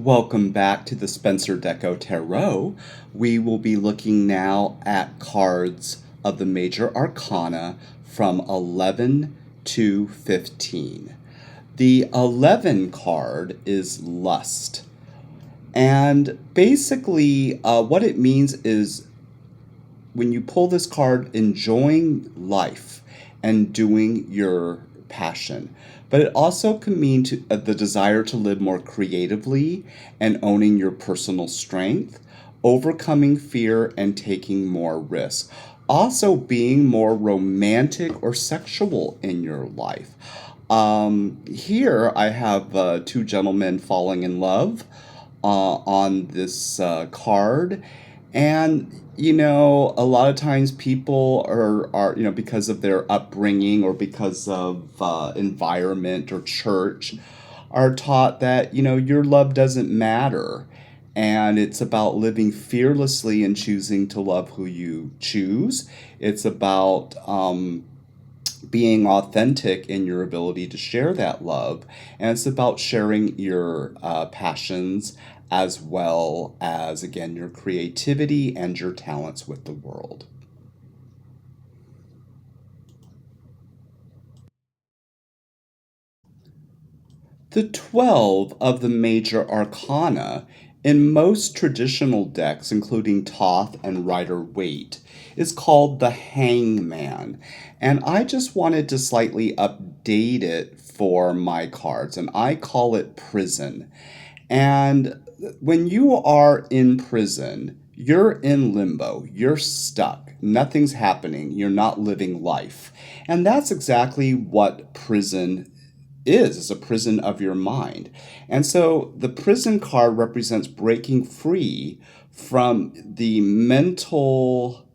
Welcome back to the Spencer Deco Tarot. We will be looking now at cards of the major arcana from 11 to 15. The 11 card is lust. And basically, what it means is when you pull this card, enjoying life and doing your passion. But it also can mean the desire to live more creatively and owning your personal strength, overcoming fear and taking more risks. Also, being more romantic or sexual in your life. Here I have two gentlemen falling in love on this card. And, a lot of times people are because of their upbringing or because of environment or church, are taught that, your love doesn't matter. And it's about living fearlessly and choosing to love who you choose. It's about being authentic in your ability to share that love. And it's about sharing your passions as well as, again, your creativity and your talents with the world. The 12 of the major arcana in most traditional decks, including Thoth and Rider-Waite, is called the Hangman. And I just wanted to slightly update it for my cards, and I call it prison. And when you are in prison, you're in limbo, you're stuck, nothing's happening, you're not living life. And that's exactly what prison is a prison of your mind. And so the prison card represents breaking free from the mental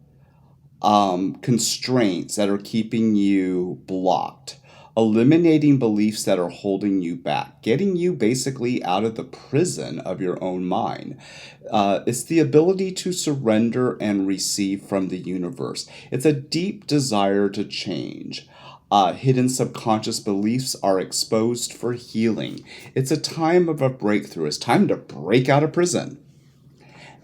constraints that are keeping you blocked, eliminating beliefs that are holding you back, getting you basically out of the prison of your own mind. It's the ability to surrender and receive from the universe. It's a deep desire to change. Hidden subconscious beliefs are exposed for healing. It's a time of a breakthrough. It's time to break out of prison.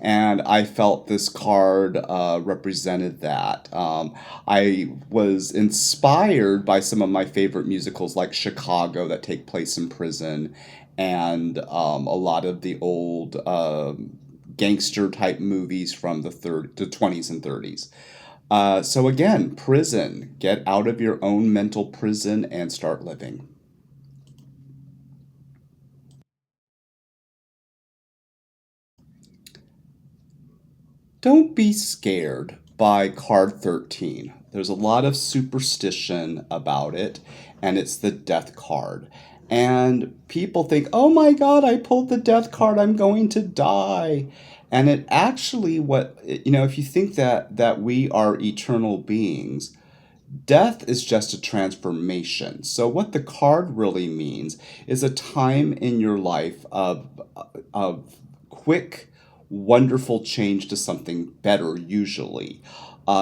And I felt this card represented that. I was inspired by some of my favorite musicals like Chicago that take place in prison, and a lot of the old gangster type movies from the 20s and 30s. So again, prison. Get out of your own mental prison and start living. Don't be scared by card 13. There's a lot of superstition about it, and it's the death card. And people think, oh my God, I pulled the death card, I'm going to die. And it actually, if you think that we are eternal beings, death is just a transformation. So what the card really means is a time in your life of quick, wonderful change to something better, usually.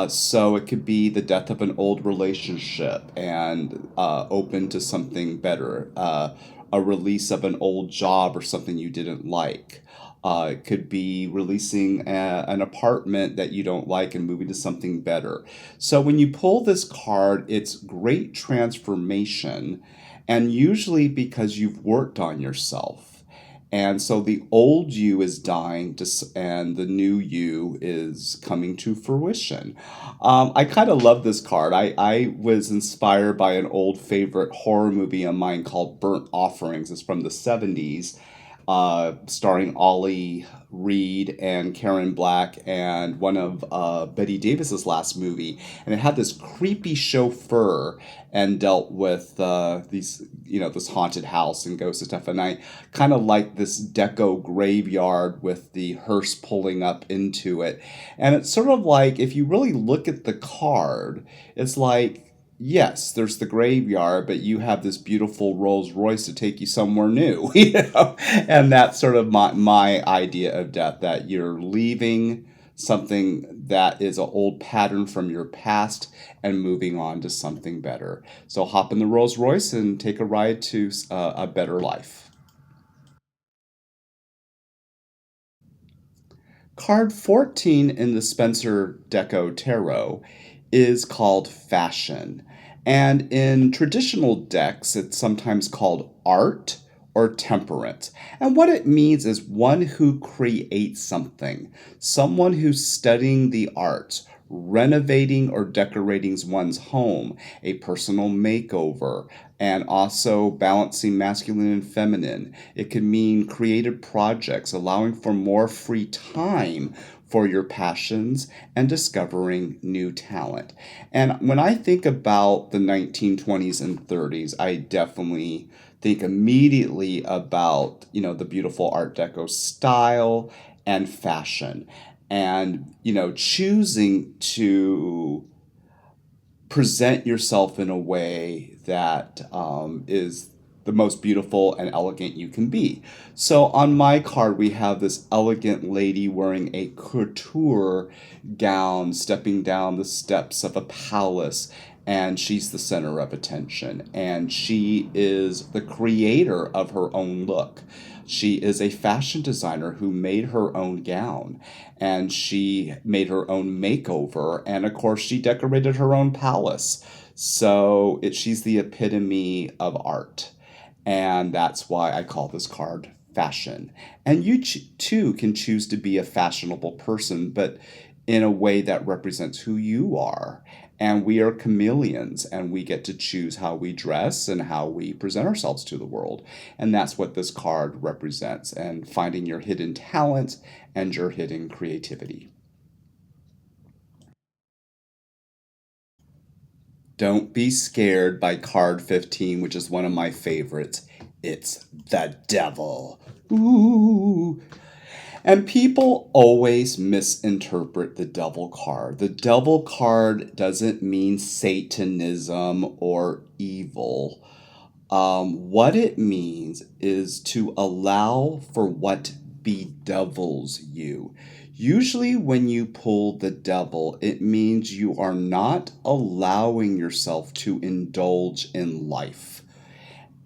So it could be the death of an old relationship and open to something better, a release of an old job or something you didn't like. It could be releasing an apartment that you don't like and moving to something better. So when you pull this card, it's great transformation, and usually because you've worked on yourself. And so the old you is dying and the new you is coming to fruition. I kind of love this card. I was inspired by an old favorite horror movie of mine called Burnt Offerings. It's from the 70s, starring Ollie Reed and Karen Black, and one of Betty Davis's last movie. And it had this creepy chauffeur and dealt with this haunted house and ghosts and stuff. And I kind of like this deco graveyard with the hearse pulling up into it. And it's sort of like, if you really look at the card, it's like, yes, there's the graveyard, but you have this beautiful Rolls Royce to take you somewhere new, And that's sort of my idea of death, that you're leaving something that is an old pattern from your past and moving on to something better. So hop in the Rolls Royce and take a ride to a better life. Card 14 in the Spencer Deco Tarot is called Fashion. And in traditional decks, it's sometimes called Art or Temperance. And what it means is one who creates something, someone who's studying the arts, renovating or decorating one's home, a personal makeover, and also balancing masculine and feminine. It can mean creative projects, allowing for more free time for your passions and discovering new talent. And when I think about the 1920s and 30s, I definitely think immediately about, the beautiful Art Deco style and fashion. And, choosing to present yourself in a way that is the most beautiful and elegant you can be. So on my card, we have this elegant lady wearing a couture gown, stepping down the steps of a palace, and she's the center of attention. And she is the creator of her own look. She is a fashion designer who made her own gown, and she made her own makeover, and of course she decorated her own palace. So she's the epitome of art, and that's why I call this card fashion. And you too can choose to be a fashionable person, but in a way that represents who you are. And we are chameleons, and we get to choose how we dress and how we present ourselves to the world. And that's what this card represents, and finding your hidden talent and your hidden creativity. Don't be scared by card 15, which is one of my favorites. It's the devil. Ooh. And people always misinterpret the devil card. The devil card doesn't mean Satanism or evil. What it means is to allow for what bedevils you. Usually, when you pull the devil, it means you are not allowing yourself to indulge in life.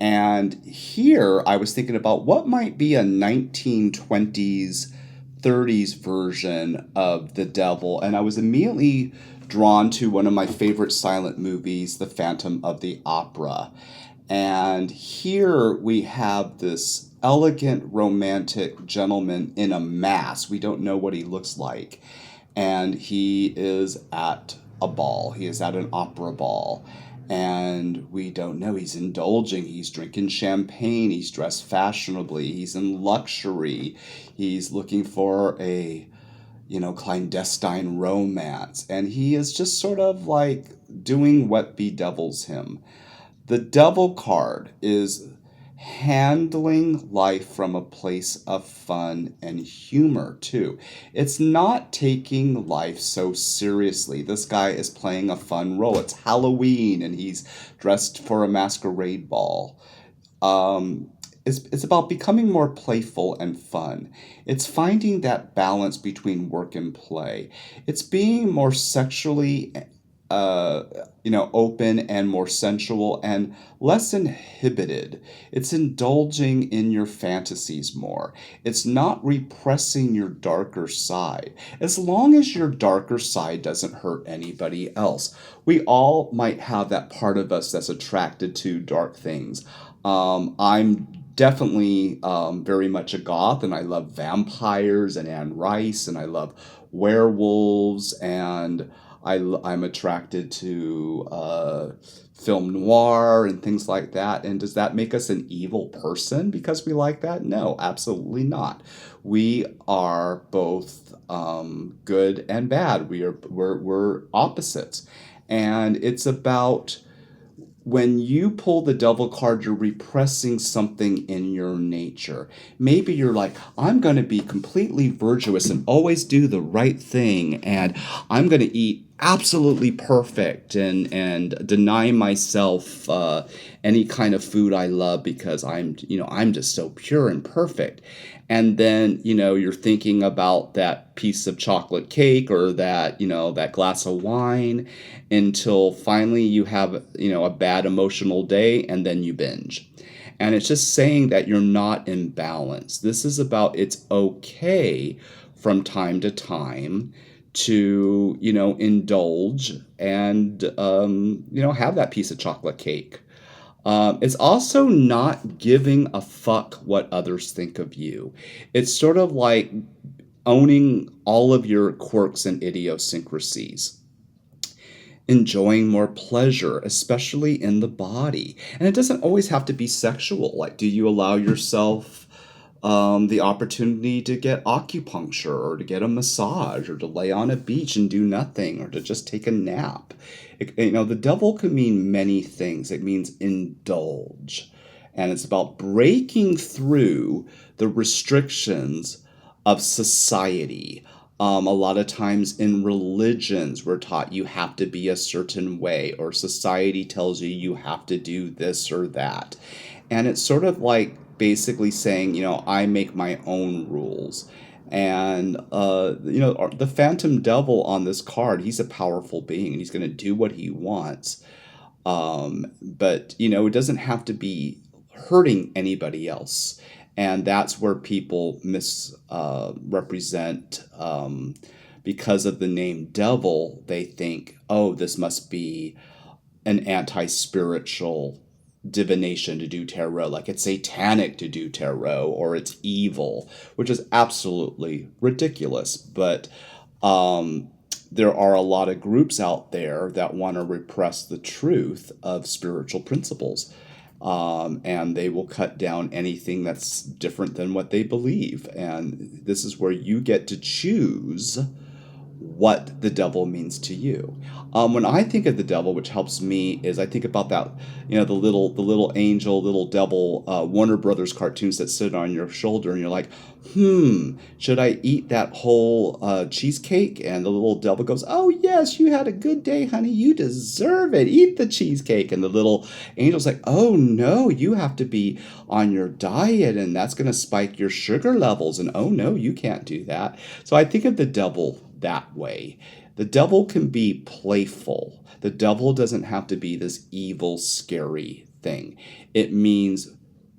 And here I was thinking about what might be a 1920s, 30s version of the devil. And I was immediately drawn to one of my favorite silent movies, The Phantom of the Opera. And here we have this elegant, romantic gentleman in a mask. We don't know what he looks like. And he is at a ball, he is at an opera ball. And we don't know. He's indulging. He's drinking champagne. He's dressed fashionably. He's in luxury. He's looking for a, clandestine romance. And he is just sort of like doing what bedevils him. The devil card is handling life from a place of fun and humor too. It's not taking life so seriously. This guy is playing a fun role. It's Halloween and he's dressed for a masquerade ball. It's about becoming more playful and fun. It's finding that balance between work and play. It's being more sexually open and more sensual and less inhibited. It's indulging in your fantasies more. It's not repressing your darker side. As long as your darker side doesn't hurt anybody else. We all might have that part of us that's attracted to dark things. I'm definitely very much a goth, and I love vampires and Anne Rice, and I love werewolves, and I'm attracted to film noir and things like that. And does that make us an evil person because we like that? No, absolutely not. We are both good and bad. We're opposites, and it's about when you pull the devil card, you're repressing something in your nature. Maybe you're like, I'm going to be completely virtuous and always do the right thing, and I'm going to eat absolutely perfect and deny myself any kind of food I love because I'm just so pure and perfect. And then, you're thinking about that piece of chocolate cake or that glass of wine until finally you have, a bad emotional day and then you binge. And it's just saying that you're not in balance. This is about it's okay from time to time to, indulge and, have that piece of chocolate cake. It's also not giving a fuck what others think of you. It's sort of like owning all of your quirks and idiosyncrasies, enjoying more pleasure, especially in the body. And it doesn't always have to be sexual. Like, do you allow yourself the opportunity to get acupuncture or to get a massage or to lay on a beach and do nothing or to just take a nap? The devil can mean many things. It means indulge. And it's about breaking through the restrictions of society. A lot of times in religions, we're taught you have to be a certain way, or society tells you you have to do this or that. And it's sort of like basically saying, I make my own rules. And, the phantom devil on this card, he's a powerful being and he's going to do what he wants. But, it doesn't have to be hurting anybody else. And that's where people misrepresent, because of the name devil, they think, oh, this must be an anti-spiritual divination to do tarot, like it's satanic to do tarot, or it's evil, which is absolutely ridiculous. But there are a lot of groups out there that want to repress the truth of spiritual principles. And they will cut down anything that's different than what they believe. And this is where you get to choose what the devil means to you. When I think of the devil, which helps me, is I think about that, the little angel, little devil, Warner Brothers cartoons that sit on your shoulder, and you're like, should I eat that whole cheesecake? And the little devil goes, oh yes, you had a good day, honey, you deserve it, eat the cheesecake. And the little angel's like, oh no, you have to be on your diet, and that's going to spike your sugar levels, and oh no, you can't do that. So I think of the devil that way. The devil can be playful. The devil doesn't have to be this evil, scary thing. It means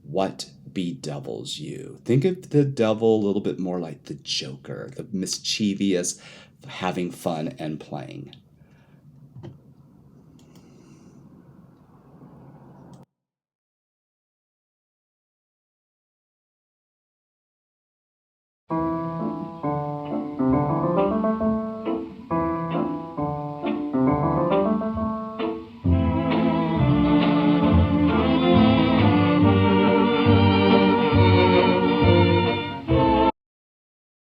what bedevils you. Think of the devil a little bit more like the Joker, the mischievous, having fun and playing.